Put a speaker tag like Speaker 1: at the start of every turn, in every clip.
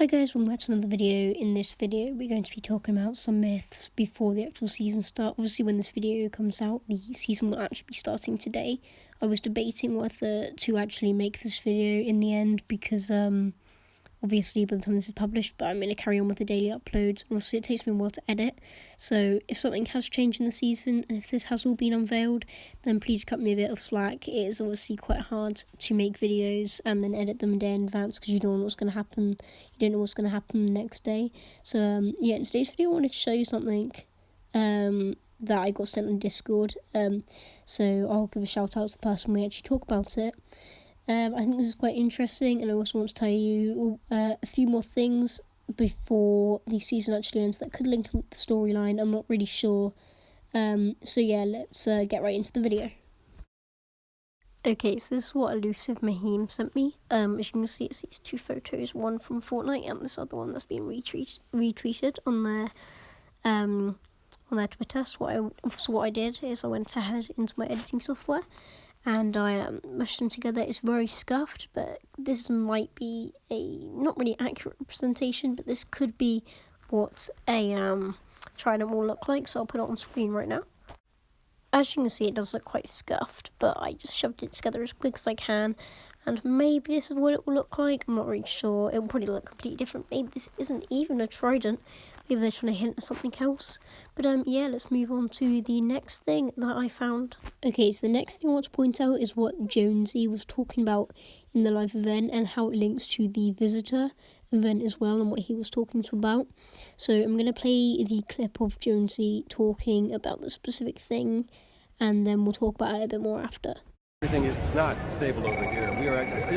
Speaker 1: Hi guys, welcome back to another video. In this video we're going to be talking about some myths before the actual season starts. Obviously when this video comes out, the season will actually be starting today. I was debating whether to actually make this video in the end because obviously by the time this is published, but I'm going to carry on with the daily uploads, and also it takes me a while to edit, so if something has changed in the season and if this has all been unveiled, then please cut me a bit of slack. It is obviously quite hard to make videos and then edit them a day in advance because you don't know what's going to happen, you don't know what's going to happen the next day. So yeah, in today's video I wanted to show you something that I got sent on Discord, so I'll give a shout out to the person we actually talk about it. I think this is quite interesting, and I also want to tell you a few more things before the season actually ends that could link with the storyline. I'm not really sure. So yeah, let's get right into the video. Okay, so this is what Elusive Mahim sent me. As you can see, it's these two photos, one from Fortnite and this other one that's been retweeted on their Twitter. So what I did is I went ahead into my editing software and I mushed them together. It's very scuffed, but this might be a not really accurate representation, but this could be what a trident will look like, so I'll put it on screen right now. As you can see, it does look quite scuffed, but I just shoved it together as quick as I can, and maybe this is what it will look like. I'm not really sure. It will probably look completely different. Maybe this isn't even a trident. Maybe they're trying to hint at something else. But yeah, let's move on to the next thing that I found. Okay, so the next thing I want to point out is what Jonesy was talking about in the live event and how it links to the visitor event as well and what he was talking about. So I'm going to play the clip of Jonesy talking about the specific thing, and then we'll talk about it a bit more after.
Speaker 2: Everything is not stable over here. We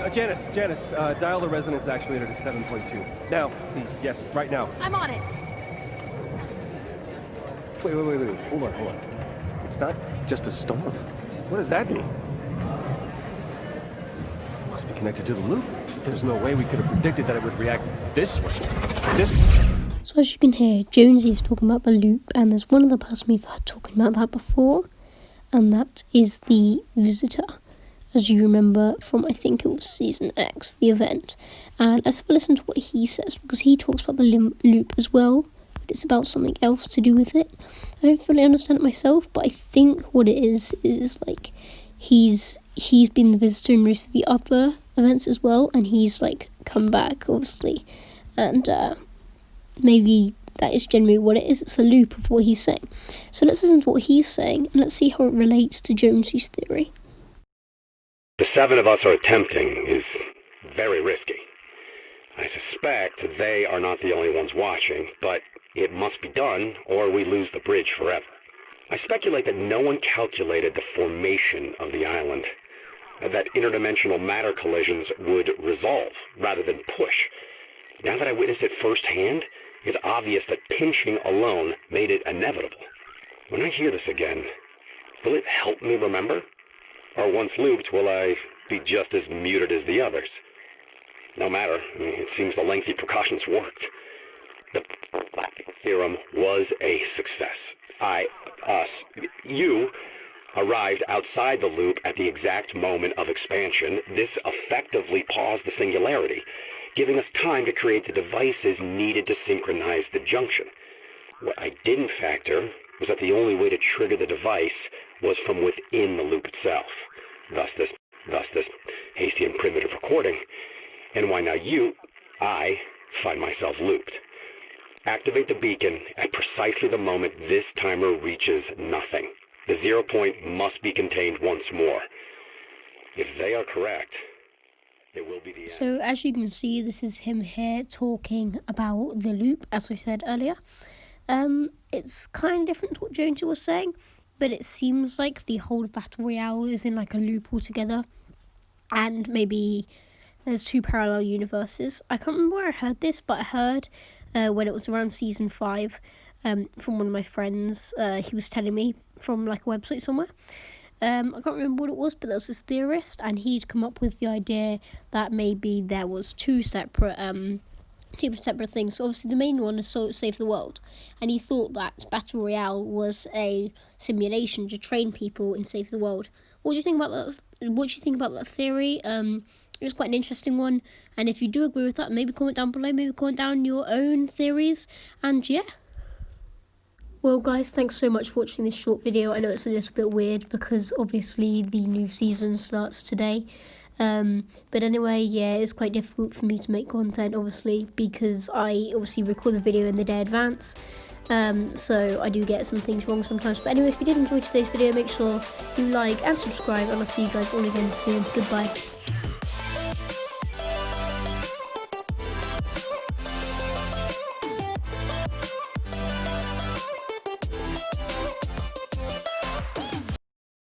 Speaker 2: are Janice, dial the resonance actuator to 7.2. Now, please, yes, right now.
Speaker 3: I'm on it.
Speaker 2: Wait, hold on. It's not just a storm. What does that mean? Must be connected to the loop. There's no way we could have predicted that it would react this way.
Speaker 1: So as you can hear, Jonesy is talking about the loop, and there's one other person we've heard talking about that before, and that is the visitor, as you remember from, I think it was Season X, the event. And let's have a listen to what he says, because he talks about the loop as well, but it's about something else to do with it. I don't fully understand it myself, but I think what it is like he's been the visitor in most of the other events as well, and he's like come back, obviously, and maybe that is generally what it is. It's a loop of what he's saying. So let's listen to what he's saying, and let's see how it relates to Jonesy's theory.
Speaker 4: The 7 of us are attempting is very risky. I suspect they are not the only ones watching, but it must be done or we lose the bridge forever. I speculate that no one calculated the formation of the island, that interdimensional matter collisions would resolve rather than push. Now that I witnessed it firsthand, it's obvious that pinching alone made it inevitable. When I hear this again, will it help me remember? Or once looped, will I be just as muted as the others? No matter, it seems the lengthy precautions worked. The galactic theorem was a success. You arrived outside the loop at the exact moment of expansion. This effectively paused the singularity, giving us time to create the devices needed to synchronize the junction. What I didn't factor was that the only way to trigger the device was from within the loop itself. Thus this hasty and primitive recording, and why now I find myself looped. Activate the beacon at precisely the moment this timer reaches nothing. The 0 point must be contained once more. If they are correct, it will be the end.
Speaker 1: So as you can see, this is him here talking about the loop, as I said earlier. It's kind of different to what Jonesy was saying, but it seems like the whole Battle Royale is in like a loop altogether, and maybe there's two parallel universes. I can't remember where I heard this, but I heard when it was around Season 5 from one of my friends. He was telling me from like a website somewhere. I can't remember what it was, but there was this theorist, and he'd come up with the idea that maybe there was two separate things. So obviously the main one is Save the World, and he thought that Battle Royale was a simulation to train people in Save the World. What do you think about that? What do you think about that theory? it was quite an interesting one. And if you do agree with that, maybe comment down below, maybe comment down your own theories. And yeah. Well guys, thanks so much for watching this short video. I know it's a little bit weird because obviously the new season starts today. But anyway, yeah, it's quite difficult for me to make content, obviously, because I obviously record the video in the day advance. So I do get some things wrong sometimes. But anyway, if you did enjoy today's video, make sure you like and subscribe, and I'll see you guys all again soon. Goodbye.